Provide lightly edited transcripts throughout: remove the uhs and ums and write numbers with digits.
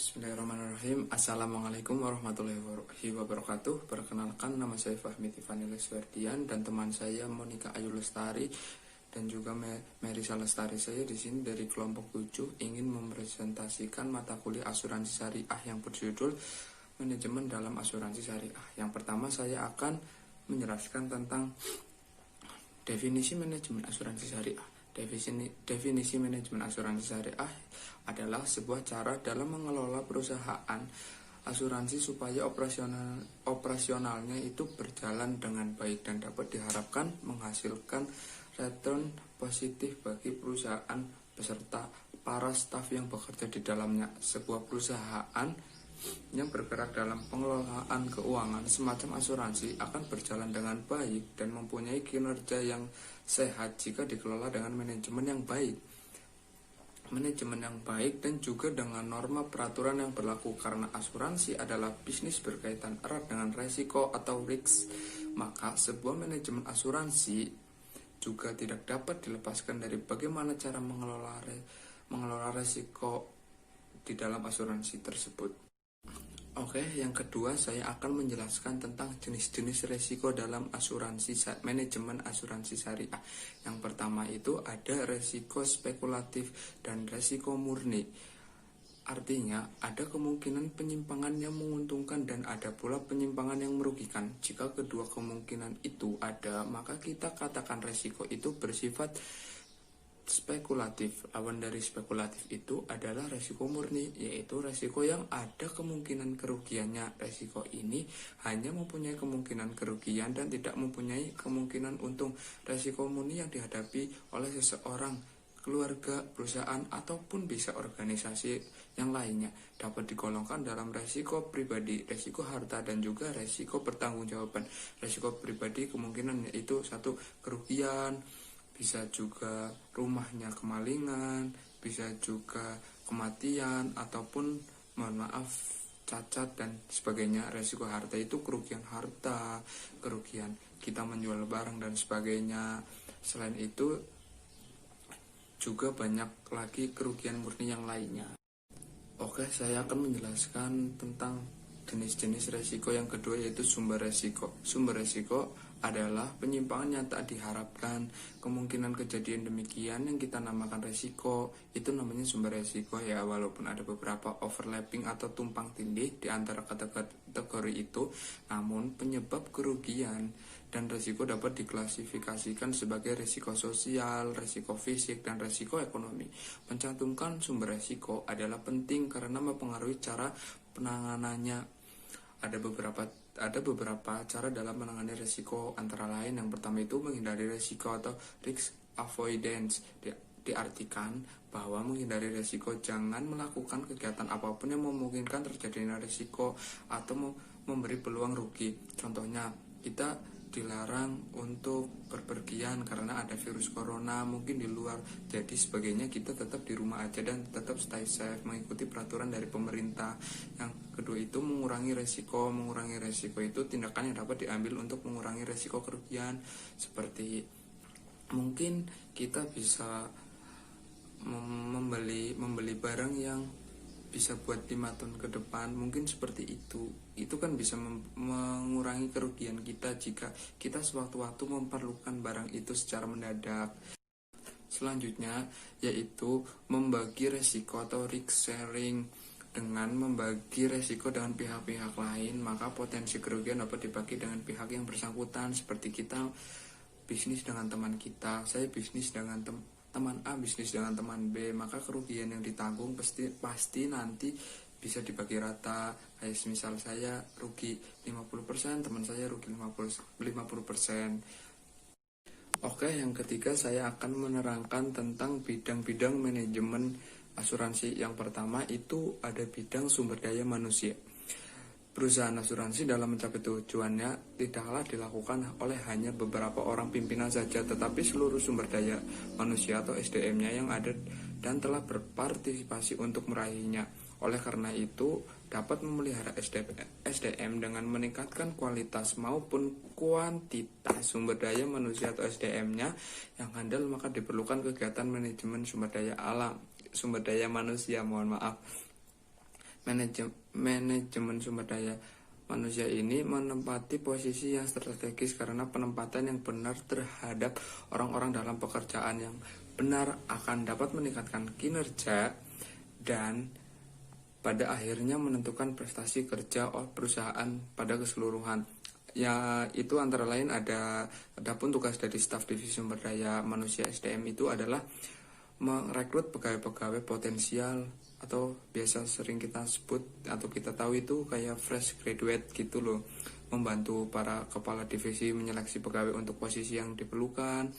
Bismillahirrahmanirrahim. Assalamualaikum warahmatullahi wabarakatuh. Perkenalkan, nama saya Fahmi Tifani Leswardian dan teman saya Monica Ayu Lestari dan juga Merisa Lestari. Saya di sini dari kelompok 7 ingin mempresentasikan mata kuliah asuransi syariah yang berjudul Manajemen dalam Asuransi Syariah. Yang pertama saya akan menjelaskan tentang definisi manajemen asuransi syariah. Definisi manajemen asuransi syariah adalah sebuah cara dalam mengelola perusahaan asuransi supaya operasionalnya itu berjalan dengan baik dan dapat diharapkan menghasilkan return positif bagi perusahaan beserta para staf yang bekerja di dalamnya. Sebuah perusahaan yang bergerak dalam pengelolaan keuangan semacam asuransi akan berjalan dengan baik dan mempunyai kinerja yang sehat jika dikelola dengan manajemen yang baik. Manajemen yang baik dan juga dengan norma peraturan yang berlaku, karena asuransi adalah bisnis berkaitan erat dengan resiko atau risk, maka sebuah manajemen asuransi juga tidak dapat dilepaskan dari bagaimana cara mengelola resiko di dalam asuransi tersebut. Oke, yang kedua saya akan menjelaskan tentang jenis-jenis resiko dalam manajemen asuransi syariah. Yang pertama itu ada resiko spekulatif dan resiko murni. Artinya ada kemungkinan penyimpangan yang menguntungkan dan ada pula penyimpangan yang merugikan. Jika kedua kemungkinan itu ada, maka kita katakan resiko itu bersifat spekulatif. Lawan dari spekulatif itu adalah resiko murni, yaitu resiko yang ada kemungkinan kerugiannya. Resiko ini hanya mempunyai kemungkinan kerugian dan tidak mempunyai kemungkinan untung. Resiko murni yang dihadapi oleh seseorang, keluarga, perusahaan, ataupun bisa organisasi yang lainnya dapat digolongkan dalam resiko pribadi, resiko harta, dan juga resiko pertanggungjawaban. Resiko pribadi kemungkinan yaitu satu, kerugian, bisa juga rumahnya kemalingan, bisa juga kematian, ataupun mohon maaf cacat dan sebagainya. Resiko harta itu kerugian harta, kerugian kita menjual barang dan sebagainya. Selain itu juga banyak lagi kerugian murni yang lainnya. Oke, saya akan menjelaskan tentang jenis-jenis resiko yang kedua, yaitu sumber resiko. Sumber resiko adalah penyimpangan yang tak diharapkan. Kemungkinan kejadian demikian yang kita namakan resiko, itu namanya sumber resiko ya, walaupun ada beberapa overlapping atau tumpang tindih di antara kategori itu, namun penyebab kerugian dan resiko dapat diklasifikasikan sebagai resiko sosial, resiko fisik, dan resiko ekonomi. Mencantumkan sumber resiko adalah penting karena mempengaruhi cara penanganannya. Ada beberapa cara dalam menangani resiko, antara lain yang pertama itu menghindari resiko atau risk avoidance. Diartikan bahwa menghindari resiko, jangan melakukan kegiatan apapun yang memungkinkan terjadinya resiko atau memberi peluang rugi. Contohnya, kita dilarang untuk berpergian karena ada virus corona mungkin di luar, jadi sebagainya kita tetap di rumah aja dan tetap stay safe, mengikuti peraturan dari pemerintah. Yang kedua itu mengurangi resiko. Mengurangi resiko itu tindakan yang dapat diambil untuk mengurangi resiko kerugian, seperti mungkin kita bisa membeli barang yang bisa buat 5 tahun ke depan, mungkin seperti itu. Itu kan bisa mengurangi kerugian kita jika kita sewaktu-waktu memerlukan barang itu secara mendadak. Selanjutnya yaitu membagi resiko atau risk sharing. Dengan membagi resiko dengan pihak-pihak lain, maka potensi kerugian dapat dibagi dengan pihak yang bersangkutan. Seperti kita bisnis dengan teman kita, saya bisnis dengan teman A, bisnis dengan teman B, maka kerugian yang ditanggung pasti nanti bisa dibagi rata. Kayak misal saya rugi 50%, teman saya rugi 50%. Oke, yang ketiga saya akan menerangkan tentang bidang-bidang manajemen asuransi. Yang pertama itu ada bidang sumber daya manusia. Perusahaan asuransi dalam mencapai tujuannya tidaklah dilakukan oleh hanya beberapa orang pimpinan saja, tetapi seluruh sumber daya manusia atau SDM-nya yang ada dan telah berpartisipasi untuk meraihnya. Oleh karena itu, dapat memelihara SDM dengan meningkatkan kualitas maupun kuantitas sumber daya manusia atau SDM-nya yang handal, maka diperlukan kegiatan manajemen sumber daya manusia. Manajemen sumber daya manusia ini menempati posisi yang strategis karena penempatan yang benar terhadap orang-orang dalam pekerjaan yang benar akan dapat meningkatkan kinerja dan pada akhirnya menentukan prestasi kerja perusahaan pada keseluruhan. Ya, itu antara lain adapun tugas dari staf divisi sumber daya manusia SDM itu adalah merekrut pegawai-pegawai potensial atau biasa sering kita sebut atau kita tahu itu kayak fresh graduate gitu loh, membantu para kepala divisi menyeleksi pegawai untuk posisi yang diperlukan,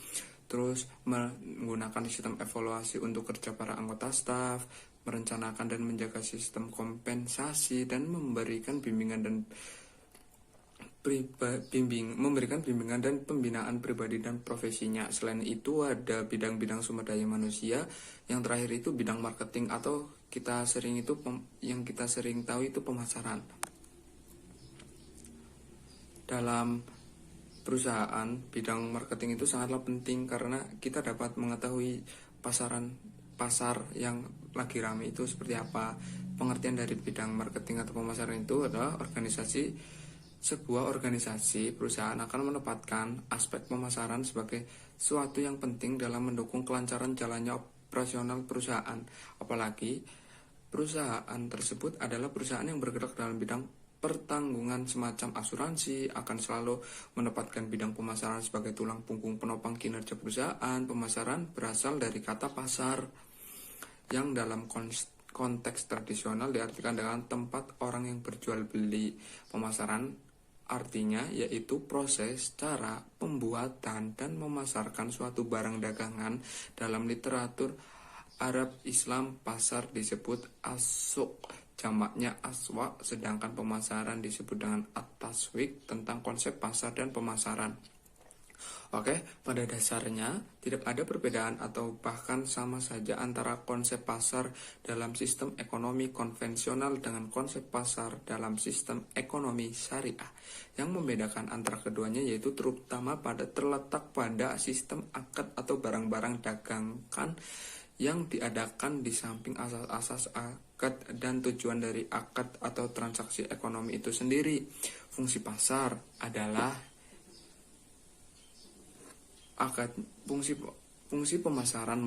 terus menggunakan sistem evaluasi untuk kerja para anggota staf, merencanakan dan menjaga sistem kompensasi, dan memberikan bimbingan dan pembinaan pribadi dan profesinya. Selain itu ada bidang-bidang sumber daya manusia. Yang terakhir itu bidang marketing atau yang kita sering tahu itu pemasaran. Dalam perusahaan, bidang marketing itu sangatlah penting karena kita dapat mengetahui pasar yang lagi ramai itu seperti apa. Pengertian dari bidang marketing atau pemasaran itu adalah sebuah organisasi perusahaan akan menempatkan aspek pemasaran sebagai suatu yang penting dalam mendukung kelancaran jalannya operasional perusahaan. Apalagi perusahaan tersebut adalah perusahaan yang bergerak dalam bidang pertanggungan semacam asuransi, akan selalu menempatkan bidang pemasaran sebagai tulang punggung penopang kinerja perusahaan. Pemasaran berasal dari kata pasar yang dalam konteks tradisional diartikan dengan tempat orang yang berjual beli. Pemasaran artinya yaitu proses, cara, pembuatan, dan memasarkan suatu barang dagangan. Dalam literatur Arab Islam, pasar disebut as-suq, jamaknya aswa, sedangkan pemasaran disebut dengan at-taswiq, tentang konsep pasar dan pemasaran. Oke, pada dasarnya tidak ada perbedaan atau bahkan sama saja antara konsep pasar dalam sistem ekonomi konvensional dengan konsep pasar dalam sistem ekonomi syariah. Yang membedakan antara keduanya yaitu terutama terletak pada sistem akad atau barang-barang dagangkan yang diadakan di samping asas-asas akad dan tujuan dari akad atau transaksi ekonomi itu sendiri. Fungsi pasar adalah fungsi pemasaran,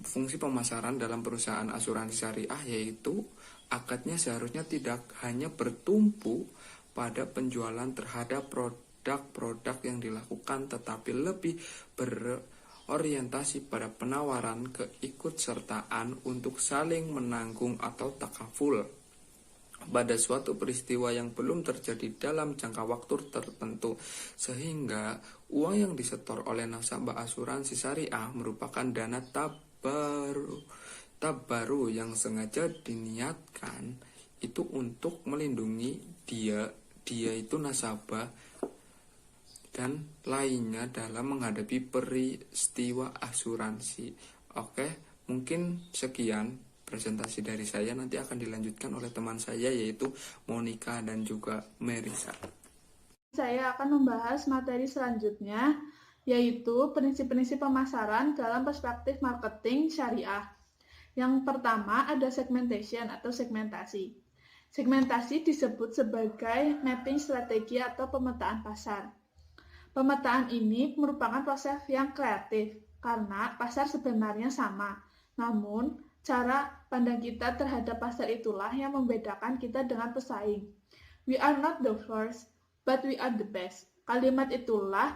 fungsi pemasaran dalam perusahaan asuransi syariah yaitu akadnya seharusnya tidak hanya bertumpu pada penjualan terhadap produk-produk yang dilakukan, tetapi lebih berorientasi pada penawaran keikutsertaan untuk saling menanggung atau takaful pada suatu peristiwa yang belum terjadi dalam jangka waktu tertentu, sehingga uang yang disetor oleh nasabah asuransi syariah merupakan dana tabaru yang sengaja diniatkan itu untuk melindungi dia itu nasabah dan lainnya dalam menghadapi peristiwa asuransi. Oke, mungkin sekian presentasi dari saya, nanti akan dilanjutkan oleh teman saya yaitu Monica dan juga Merisa. Saya akan membahas materi selanjutnya yaitu prinsip-prinsip pemasaran dalam perspektif marketing syariah. Yang pertama ada segmentation atau segmentasi. Segmentasi disebut sebagai mapping strategi atau pemetaan pasar. Pemetaan ini merupakan proses yang kreatif karena pasar sebenarnya sama, namun cara pandang kita terhadap pasar itulah yang membedakan kita dengan pesaing. We are not the first, but we are the best. Kalimat itulah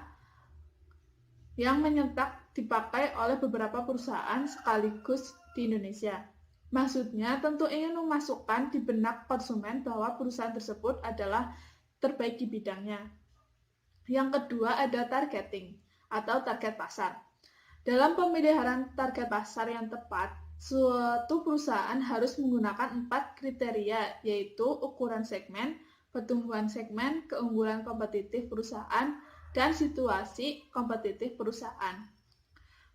yang menyetak dipakai oleh beberapa perusahaan sekaligus di Indonesia. Maksudnya tentu ingin memasukkan di benak konsumen bahwa perusahaan tersebut adalah terbaik di bidangnya. Yang kedua ada targeting atau target pasar. Dalam pemeliharaan target pasar yang tepat, suatu perusahaan harus menggunakan 4 kriteria, yaitu ukuran segmen, pertumbuhan segmen, keunggulan kompetitif perusahaan, dan situasi kompetitif perusahaan.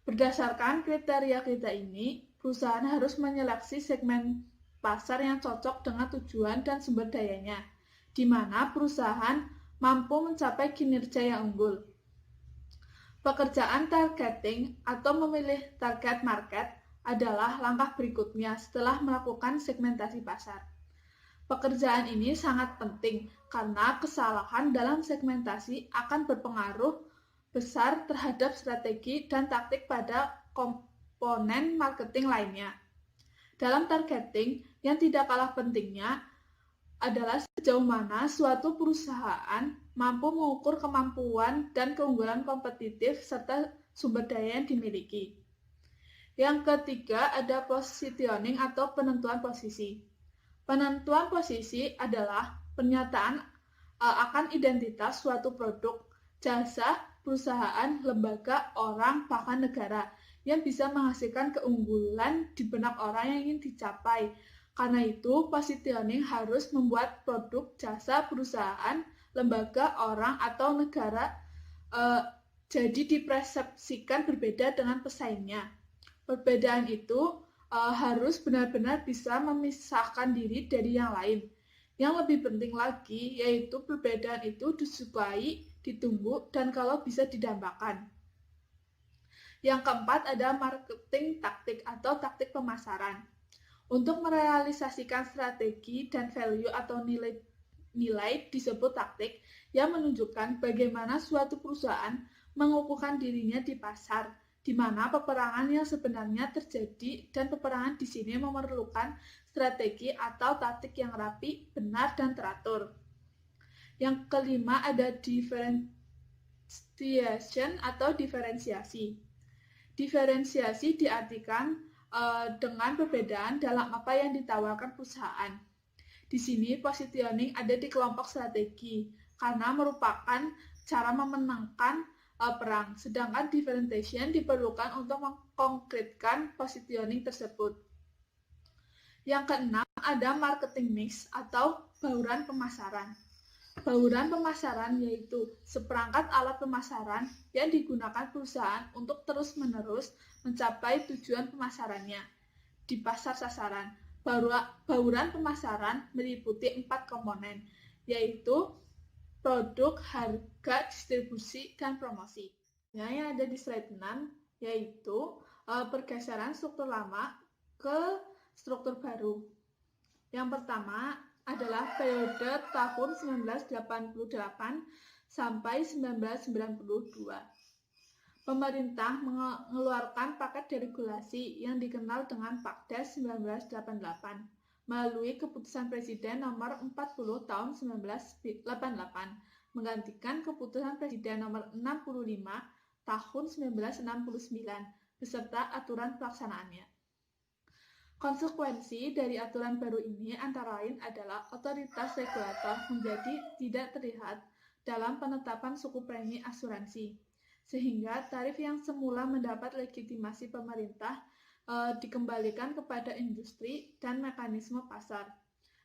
Berdasarkan kriteria-kriteria ini, perusahaan harus menyeleksi segmen pasar yang cocok dengan tujuan dan sumber dayanya, di mana perusahaan mampu mencapai kinerja yang unggul. Pekerjaan targeting atau memilih target market adalah langkah berikutnya setelah melakukan segmentasi pasar. Pekerjaan ini sangat penting karena kesalahan dalam segmentasi akan berpengaruh besar terhadap strategi dan taktik pada komponen marketing lainnya. Dalam targeting, yang tidak kalah pentingnya adalah sejauh mana suatu perusahaan mampu mengukur kemampuan dan keunggulan kompetitif serta sumber daya yang dimiliki. Yang ketiga ada positioning atau penentuan posisi. Penentuan posisi adalah pernyataan akan identitas suatu produk, jasa, perusahaan, lembaga, orang, bahkan negara yang bisa menghasilkan keunggulan di benak orang yang ingin dicapai. Karena itu, positioning harus membuat produk, jasa, perusahaan, lembaga, orang, atau negara jadi dipersepsikan berbeda dengan pesaingnya. Perbedaan itu harus benar-benar bisa memisahkan diri dari yang lain. Yang lebih penting lagi, yaitu perbedaan itu disukai, ditunggu, dan kalau bisa didambakan. Yang keempat ada marketing taktik atau taktik pemasaran. Untuk merealisasikan strategi dan value atau nilai disebut taktik yang menunjukkan bagaimana suatu perusahaan mengukuhkan dirinya di pasar, di mana peperangan yang sebenarnya terjadi dan peperangan di sini memerlukan strategi atau taktik yang rapi, benar, dan teratur. Yang kelima ada differentiation atau diferensiasi. Diferensiasi diartikan dengan perbedaan dalam apa yang ditawarkan perusahaan. Di sini positioning ada di kelompok strategi karena merupakan cara memenangkan perang, sedangkan differentiation diperlukan untuk mengkonkretkan positioning tersebut. Yang keenam ada marketing mix atau bauran pemasaran. Bauran pemasaran yaitu seperangkat alat pemasaran yang digunakan perusahaan untuk terus-menerus mencapai tujuan pemasarannya di pasar sasaran. Bauran pemasaran meliputi 4 komponen, yaitu produk, harga, distribusi, dan promosi. Nah, yang ada di slide 6 yaitu pergeseran struktur lama ke struktur baru. Yang pertama adalah periode tahun 1988 sampai 1992. Pemerintah mengeluarkan paket deregulasi yang dikenal dengan Pakdes 1988 melalui keputusan Presiden nomor 40 tahun 1988 menggantikan keputusan Presiden nomor 65 tahun 1969 beserta aturan pelaksanaannya. Konsekuensi dari aturan baru ini antara lain adalah otoritas regulator menjadi tidak terlihat dalam penetapan suku premi asuransi, sehingga tarif yang semula mendapat legitimasi pemerintah dikembalikan kepada industri dan mekanisme pasar.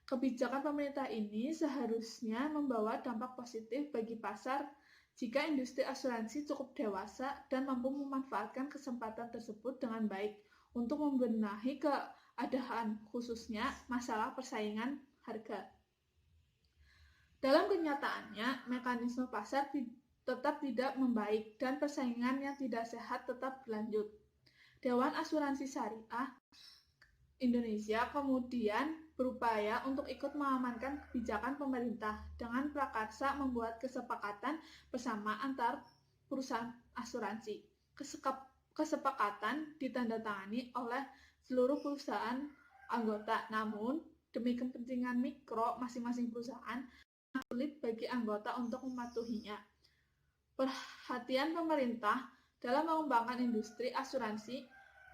Kebijakan pemerintah ini seharusnya membawa dampak positif bagi pasar jika industri asuransi cukup dewasa dan mampu memanfaatkan kesempatan tersebut dengan baik untuk membenahi keadaan khususnya masalah persaingan harga. Dalam kenyataannya, mekanisme pasar tetap tidak membaik dan persaingan yang tidak sehat tetap berlanjut. Dewan Asuransi Syariah Indonesia kemudian berupaya untuk ikut mengamankan kebijakan pemerintah dengan prakarsa membuat kesepakatan bersama antar perusahaan asuransi. Kesepakatan ditandatangani oleh seluruh perusahaan anggota, namun demi kepentingan mikro masing-masing perusahaan sulit bagi anggota untuk mematuhinya. Perhatian pemerintah dalam mengembangkan industri asuransi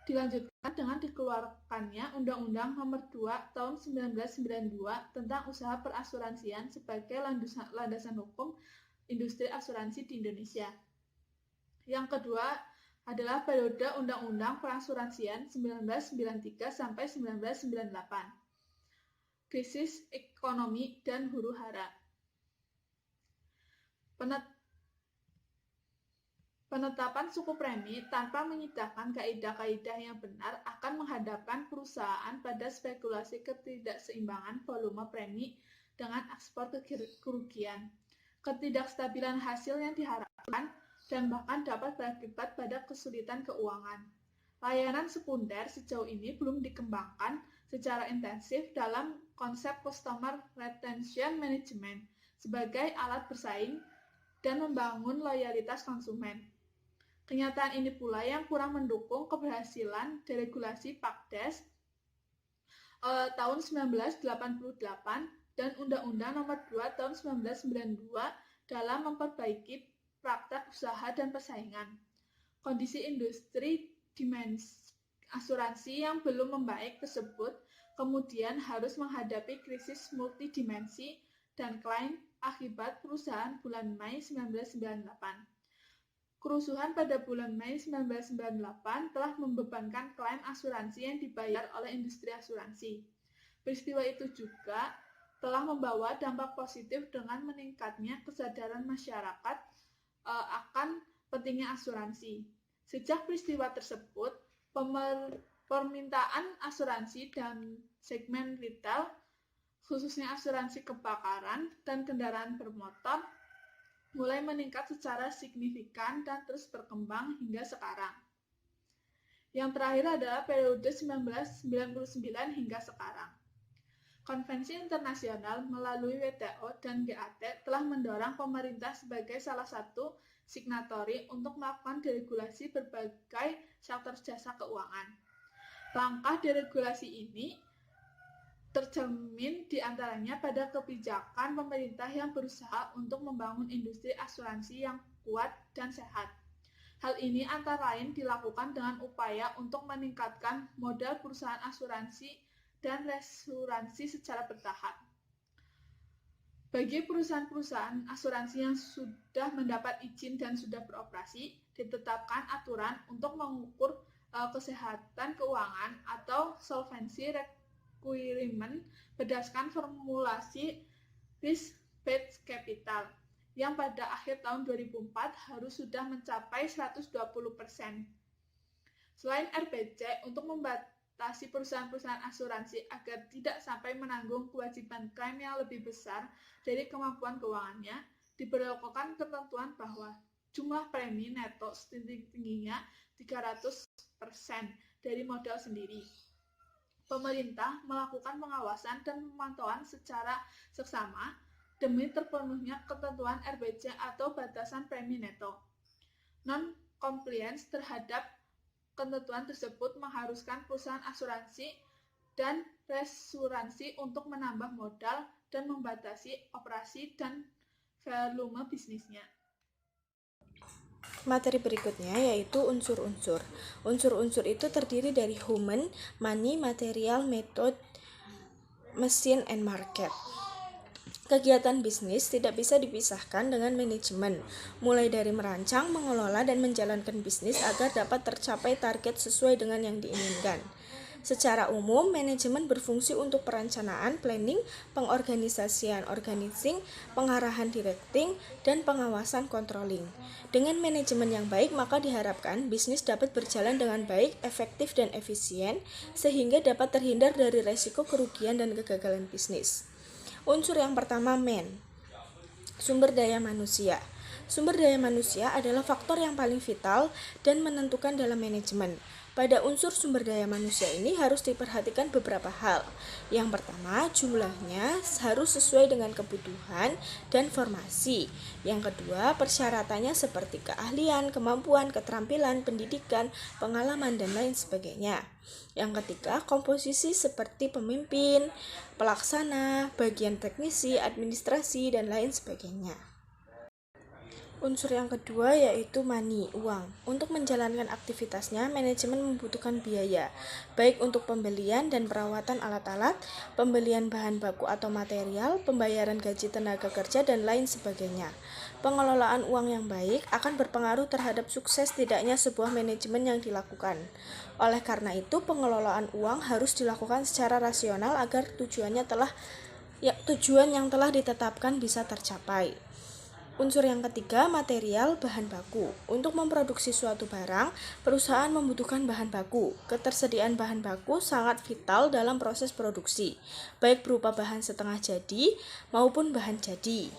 dilanjutkan dengan dikeluarkannya Undang-Undang Nomor 2 Tahun 1992 tentang usaha perasuransian sebagai landasan hukum industri asuransi di Indonesia. Yang kedua adalah periode Undang-Undang Perasuransian 1993 sampai 1998. Krisis ekonomi dan huru-hara. Penetapan suku premi tanpa menyediakan kaidah-kaidah yang benar akan menghadapkan perusahaan pada spekulasi ketidakseimbangan volume premi dengan ekspor kerugian, ketidakstabilan hasil yang diharapkan, dan bahkan dapat berakibat pada kesulitan keuangan. layanan sekunder sejauh ini belum dikembangkan secara intensif dalam konsep Customer Retention Management sebagai alat bersaing dan membangun loyalitas konsumen. Kenyataan ini pula yang kurang mendukung keberhasilan deregulasi PAKDES tahun 1988 dan Undang-Undang Nomor 2 tahun 1992 dalam memperbaiki praktek usaha dan persaingan. Kondisi industri dimensi asuransi yang belum membaik tersebut kemudian harus menghadapi krisis multidimensi dan klaim akibat perusahaan bulan Mei 1998. Kerusuhan pada bulan Mei 1998 telah membebankan klaim asuransi yang dibayar oleh industri asuransi. Peristiwa itu juga telah membawa dampak positif dengan meningkatnya kesadaran masyarakat akan pentingnya asuransi. Sejak peristiwa tersebut, permintaan asuransi dan segmen retail, khususnya asuransi kebakaran dan kendaraan bermotor, mulai meningkat secara signifikan dan terus berkembang hingga sekarang. Yang terakhir adalah periode 1999 hingga sekarang. Konvensi internasional melalui WTO dan GATT telah mendorong pemerintah sebagai salah satu signatory untuk melakukan deregulasi berbagai sektor jasa keuangan. Langkah deregulasi ini tercermin diantaranya pada kebijakan pemerintah yang berusaha untuk membangun industri asuransi yang kuat dan sehat. Hal ini antara lain dilakukan dengan upaya untuk meningkatkan modal perusahaan asuransi dan reasuransi secara bertahap. Bagi perusahaan-perusahaan asuransi yang sudah mendapat izin dan sudah beroperasi, ditetapkan aturan untuk mengukur kesehatan keuangan atau solvency requirement berdasarkan formulasi risk-based capital yang pada akhir tahun 2004 harus sudah mencapai 120%. Selain RBC, untuk membatasi perusahaan-perusahaan asuransi agar tidak sampai menanggung kewajiban klaim yang lebih besar dari kemampuan keuangannya, diberlakukan ketentuan bahwa jumlah premi neto setinggi-tingginya 300% dari modal sendiri. Pemerintah melakukan pengawasan dan pemantauan secara seksama demi terpenuhnya ketentuan RBC atau batasan premi neto. Non-compliance terhadap ketentuan tersebut mengharuskan perusahaan asuransi dan reasuransi untuk menambah modal dan membatasi operasi dan volume bisnisnya. Materi berikutnya yaitu unsur-unsur. Unsur-unsur itu terdiri dari human, money, material, method, mesin, and market. Kegiatan bisnis tidak bisa dipisahkan dengan manajemen, mulai dari merancang, mengelola, dan menjalankan bisnis agar dapat tercapai target sesuai dengan yang diinginkan. Secara umum, manajemen berfungsi untuk perencanaan, planning, pengorganisasian, organizing, pengarahan, directing, dan pengawasan, controlling. Dengan manajemen yang baik, maka diharapkan bisnis dapat berjalan dengan baik, efektif, dan efisien, sehingga dapat terhindar dari resiko kerugian dan kegagalan bisnis. Unsur yang pertama, man, sumber daya manusia. Sumber daya manusia adalah faktor yang paling vital dan menentukan dalam manajemen. Pada unsur sumber daya manusia ini harus diperhatikan beberapa hal. Yang pertama, jumlahnya harus sesuai dengan kebutuhan dan formasi. Yang kedua, persyaratannya seperti keahlian, kemampuan, keterampilan, pendidikan, pengalaman, dan lain sebagainya. Yang ketiga, komposisi seperti pemimpin, pelaksana, bagian teknisi, administrasi, dan lain sebagainya. Unsur yang kedua yaitu money, uang. Untuk menjalankan aktivitasnya, manajemen membutuhkan biaya, baik untuk pembelian dan perawatan alat-alat, pembelian bahan baku atau material, pembayaran gaji tenaga kerja, dan lain sebagainya. Pengelolaan uang yang baik akan berpengaruh terhadap sukses tidaknya sebuah manajemen yang dilakukan. Oleh karena itu, pengelolaan uang harus dilakukan secara rasional agar tujuan yang telah ditetapkan bisa tercapai. Unsur yang ketiga, material, bahan baku. Untuk memproduksi suatu barang, perusahaan membutuhkan bahan baku. Ketersediaan bahan baku sangat vital dalam proses produksi, baik berupa bahan setengah jadi maupun bahan jadi.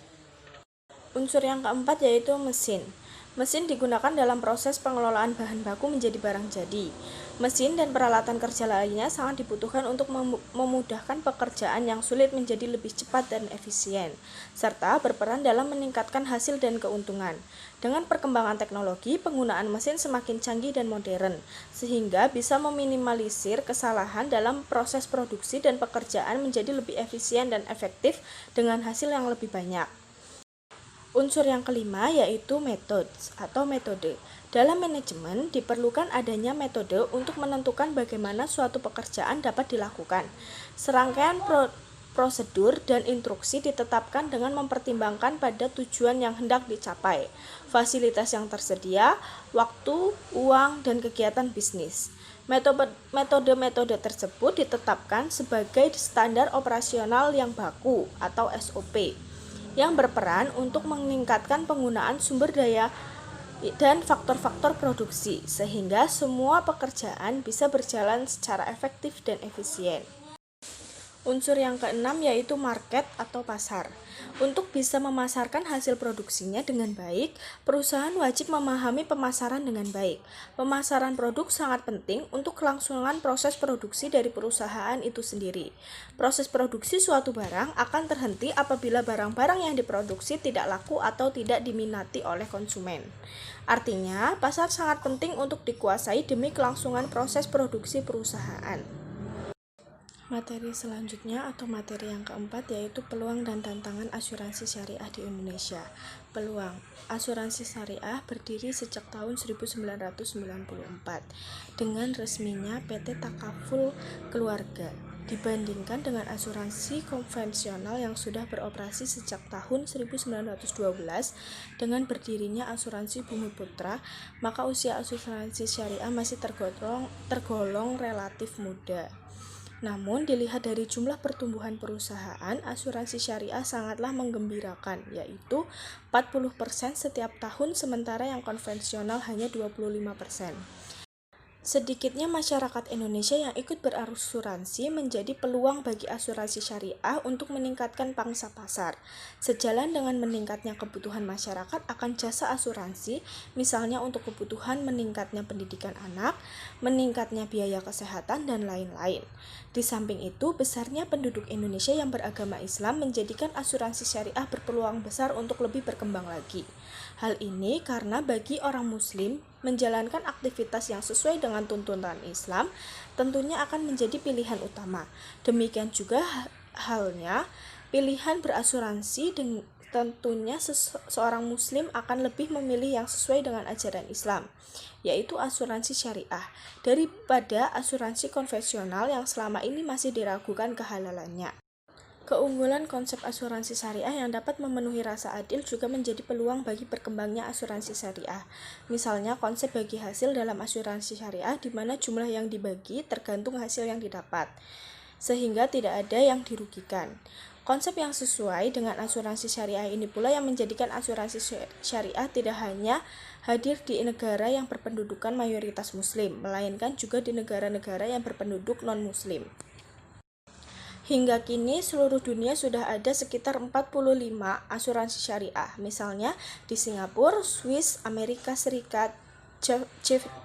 Unsur yang keempat yaitu mesin. Mesin digunakan dalam proses pengelolaan bahan baku menjadi barang jadi. Mesin dan peralatan kerja lainnya sangat dibutuhkan untuk memudahkan pekerjaan yang sulit menjadi lebih cepat dan efisien, serta berperan dalam meningkatkan hasil dan keuntungan. Dengan perkembangan teknologi, penggunaan mesin semakin canggih dan modern, sehingga bisa meminimalisir kesalahan dalam proses produksi dan pekerjaan menjadi lebih efisien dan efektif dengan hasil yang lebih banyak. Unsur yang kelima yaitu metode. Dalam manajemen, diperlukan adanya metode untuk menentukan bagaimana suatu pekerjaan dapat dilakukan. Serangkaian prosedur dan instruksi ditetapkan dengan mempertimbangkan pada tujuan yang hendak dicapai, fasilitas yang tersedia, waktu, uang, dan kegiatan bisnis. Metode-metode tersebut ditetapkan sebagai standar operasional yang baku atau SOP, yang berperan untuk meningkatkan penggunaan sumber daya dan faktor-faktor produksi, sehingga semua pekerjaan bisa berjalan secara efektif dan efisien. Unsur yang keenam yaitu market atau pasar. Untuk bisa memasarkan hasil produksinya dengan baik, perusahaan wajib memahami pemasaran dengan baik. Pemasaran produk sangat penting untuk kelangsungan proses produksi dari perusahaan itu sendiri. Proses produksi suatu barang akan terhenti apabila barang-barang yang diproduksi tidak laku atau tidak diminati oleh konsumen. Artinya, pasar sangat penting untuk dikuasai demi kelangsungan proses produksi perusahaan. Materi selanjutnya atau materi yang keempat yaitu peluang dan tantangan asuransi syariah di Indonesia. Peluang asuransi syariah berdiri sejak tahun 1994 dengan resminya PT Takaful Keluarga dibandingkan dengan asuransi konvensional yang sudah beroperasi sejak tahun 1912 dengan berdirinya asuransi Bumi Putra, maka usia asuransi syariah masih tergolong relatif muda. Namun, dilihat dari jumlah pertumbuhan perusahaan, asuransi syariah sangatlah menggembirakan, yaitu 40% setiap tahun, sementara yang konvensional hanya 25%. Sedikitnya masyarakat Indonesia yang ikut berasuransi menjadi peluang bagi asuransi syariah untuk meningkatkan pangsa pasar. Sejalan dengan meningkatnya kebutuhan masyarakat akan jasa asuransi, misalnya untuk kebutuhan meningkatnya pendidikan anak, meningkatnya biaya kesehatan, dan lain-lain. Di samping itu, besarnya penduduk Indonesia yang beragama Islam menjadikan asuransi syariah berpeluang besar untuk lebih berkembang lagi. Hal ini karena bagi orang Muslim, menjalankan aktivitas yang sesuai dengan tuntunan Islam tentunya akan menjadi pilihan utama. Demikian juga halnya pilihan berasuransi, tentunya seorang Muslim akan lebih memilih yang sesuai dengan ajaran Islam, yaitu asuransi syariah, daripada asuransi konvensional yang selama ini masih diragukan kehalalannya. Keunggulan konsep asuransi syariah yang dapat memenuhi rasa adil juga menjadi peluang bagi berkembangnya asuransi syariah. Misalnya konsep bagi hasil dalam asuransi syariah di mana jumlah yang dibagi tergantung hasil yang didapat, sehingga tidak ada yang dirugikan. Konsep yang sesuai dengan asuransi syariah ini pula yang menjadikan asuransi syariah tidak hanya hadir di negara yang berpendudukan mayoritas muslim, melainkan juga di negara-negara yang berpenduduk non-muslim. Hingga kini seluruh dunia sudah ada sekitar 45 asuransi syariah, misalnya di Singapura, Swiss, Amerika Serikat,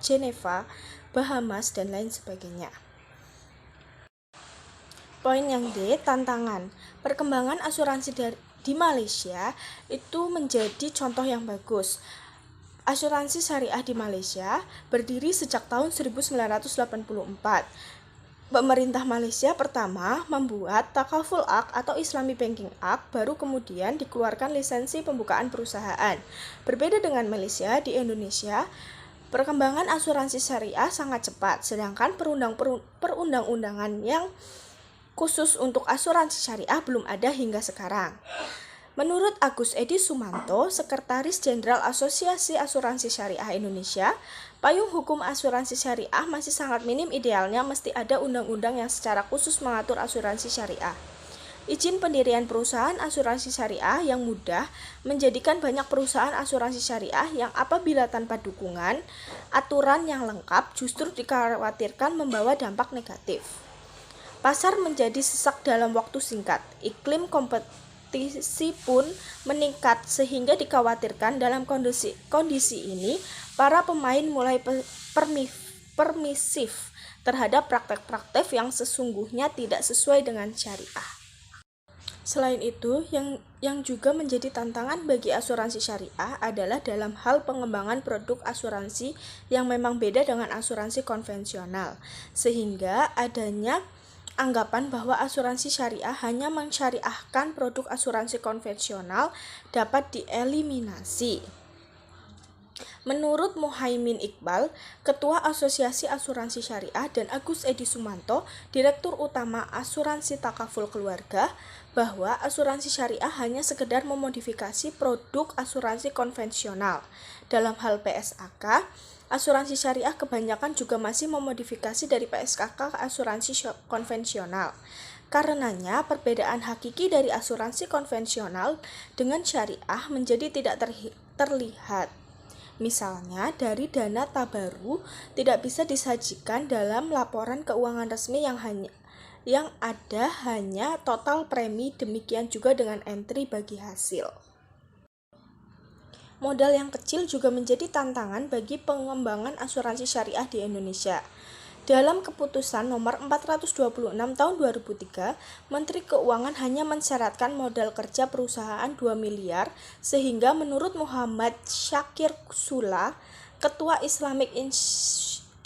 Geneva, Bahamas, dan lain sebagainya. Poin yang D, tantangan. Perkembangan asuransi di Malaysia itu menjadi contoh yang bagus. Asuransi syariah di Malaysia berdiri sejak tahun 1984. Pemerintah Malaysia pertama membuat Takaful Act atau Islamic Banking Act, baru kemudian dikeluarkan lisensi pembukaan perusahaan. Berbeda dengan Malaysia, di Indonesia, perkembangan asuransi syariah sangat cepat, sedangkan perundang-undangan yang khusus untuk asuransi syariah belum ada hingga sekarang. Menurut Agus Edi Sumanto, Sekretaris Jenderal Asosiasi Asuransi Syariah Indonesia, payung hukum asuransi syariah masih sangat minim, idealnya mesti ada undang-undang yang secara khusus mengatur asuransi syariah. Izin pendirian perusahaan asuransi syariah yang mudah menjadikan banyak perusahaan asuransi syariah yang apabila tanpa dukungan aturan yang lengkap justru dikhawatirkan membawa dampak negatif. Pasar menjadi sesak dalam waktu singkat, iklim kompetisi pun meningkat sehingga dikhawatirkan dalam kondisi ini para pemain mulai permisif terhadap praktek-praktek yang sesungguhnya tidak sesuai dengan syariah. Selain itu, yang juga menjadi tantangan bagi asuransi syariah adalah dalam hal pengembangan produk asuransi yang memang beda dengan asuransi konvensional, sehingga adanya anggapan bahwa asuransi syariah hanya mensyariahkan produk asuransi konvensional dapat dieliminasi. Menurut Muhaimin Iqbal, Ketua Asosiasi Asuransi Syariah, dan Agus Edi Sumanto, Direktur Utama Asuransi Takaful Keluarga, bahwa asuransi syariah hanya sekedar memodifikasi produk asuransi konvensional. Dalam hal PSAK, asuransi syariah kebanyakan juga masih memodifikasi dari PSAK ke asuransi konvensional. Karenanya, perbedaan hakiki dari asuransi konvensional dengan syariah menjadi tidak terlihat. Misalnya, dari dana tabaru tidak bisa disajikan dalam laporan keuangan resmi yang ada hanya total premi, demikian juga dengan entry bagi hasil. Modal yang kecil juga menjadi tantangan bagi pengembangan asuransi syariah di Indonesia. Dalam keputusan nomor 426 tahun 2003, Menteri Keuangan hanya mensyaratkan modal kerja perusahaan 2 miliar, sehingga menurut Muhammad Syakir Sula, Ketua Islamic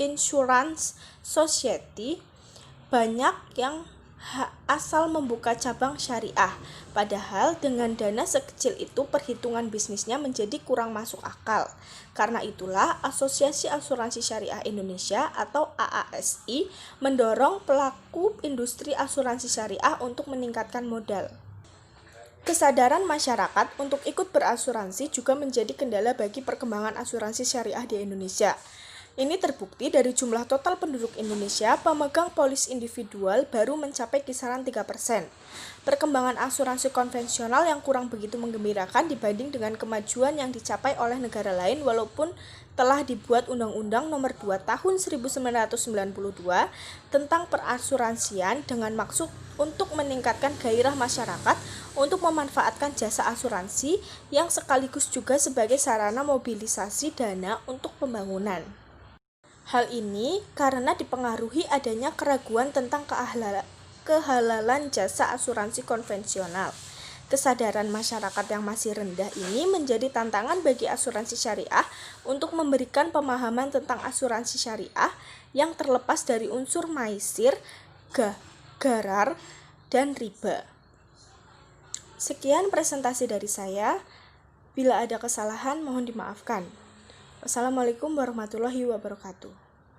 Insurance Society, banyak yang asal membuka cabang syariah, padahal dengan dana sekecil itu perhitungan bisnisnya menjadi kurang masuk akal. Karena itulah Asosiasi Asuransi Syariah Indonesia atau AASI mendorong pelaku industri asuransi syariah untuk meningkatkan modal. Kesadaran masyarakat untuk ikut berasuransi juga menjadi kendala bagi perkembangan asuransi syariah di Indonesia. Ini terbukti dari jumlah total penduduk Indonesia, pemegang polis individual baru mencapai kisaran 3%. Perkembangan asuransi konvensional yang kurang begitu menggembirakan dibanding dengan kemajuan yang dicapai oleh negara lain, walaupun telah dibuat Undang-Undang Nomor 2 Tahun 1992 tentang perasuransian dengan maksud untuk meningkatkan gairah masyarakat untuk memanfaatkan jasa asuransi yang sekaligus juga sebagai sarana mobilisasi dana untuk pembangunan. Hal ini karena dipengaruhi adanya keraguan tentang kehalalan jasa asuransi konvensional. Kesadaran masyarakat yang masih rendah ini menjadi tantangan bagi asuransi syariah untuk memberikan pemahaman tentang asuransi syariah yang terlepas dari unsur maisir, gharar, dan riba. Sekian presentasi dari saya. Bila ada kesalahan, mohon dimaafkan. Wassalamualaikum warahmatullahi wabarakatuh.